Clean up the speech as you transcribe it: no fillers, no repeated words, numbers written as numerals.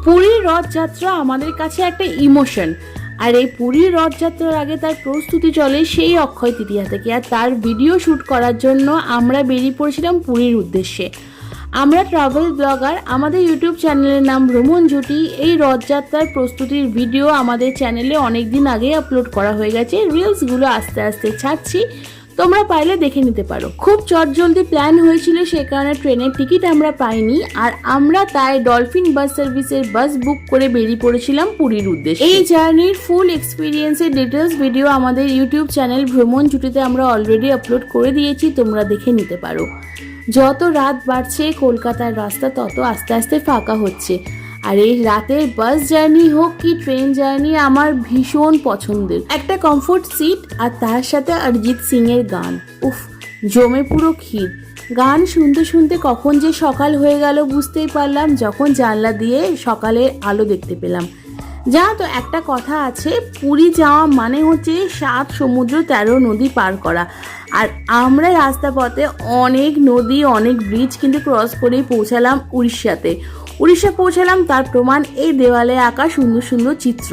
পুরীর রথযাত্রা আমাদের কাছে একটা ইমোশন। আর এই পুরীর রথযাত্রার আগে তার প্রস্তুতি চলে সেই অক্ষয় তৃতীয়া থেকে। আর তার ভিডিও শ্যুট করার জন্য আমরা বেরিয়ে পড়েছিলাম পুরীর উদ্দেশ্যে। আমরা ট্রাভেল ব্লগার, আমাদের ইউটিউব চ্যানেলের নাম ভ্রমণ জুটি। এই রথযাত্রার প্রস্তুতির ভিডিও আমাদের চ্যানেলে অনেক দিন আগে আপলোড করা হয়ে গেছে। রিলসগুলো আস্তে আস্তে ছাড়ছি, তোমরা পাইলে দেখে নিতে পারো। খুব চটজলদি প্ল্যান হয়েছিল, সে কারণে ট্রেনের টিকিট আমরা পাইনি। আর আমরা তাই ডলফিন বাস সার্ভিসের বাস বুক করে বেরিয়ে পড়েছিলাম পুরীর উদ্দেশ্যে। এই জার্নির ফুল এক্সপিরিয়েন্সের ডিটেলস ভিডিও আমাদের ইউটিউব চ্যানেল ভ্রমণ জুটিতে আমরা অলরেডি আপলোড করে দিয়েছি, তোমরা দেখে নিতে পারো। যত রাত বাড়ছে কলকাতার রাস্তা তত আস্তে আস্তে ফাঁকা হচ্ছে। আর এই রাতের বাস জার্নি হোক কি ট্রেন জার্নি আমার ভীষণ পছন্দের। একটা কমফোর্ট সিট আর তার সাথে অরিজিৎ সিং এর গান, উফ জমে পুরো ক্ষীর। গান শুনতে শুনতে কখন যে সকাল হয়ে গেল বুঝতেই পারলাম যখন জানলা দিয়ে সকালের আলো দেখতে পেলাম। জানো তো একটা কথা আছে, পুরী যাওয়া মানে হচ্ছে 7 সমুদ্র 13 নদী পার করা। আর আমরা রাস্তা পথে অনেক নদী অনেক ব্রিজ কিন্তু ক্রস করেই পৌঁছালাম উড়িষ্যা পৌঁছালাম। তার প্রমাণ এই দেওয়ালে আঁকা সুন্দর সুন্দর চিত্র।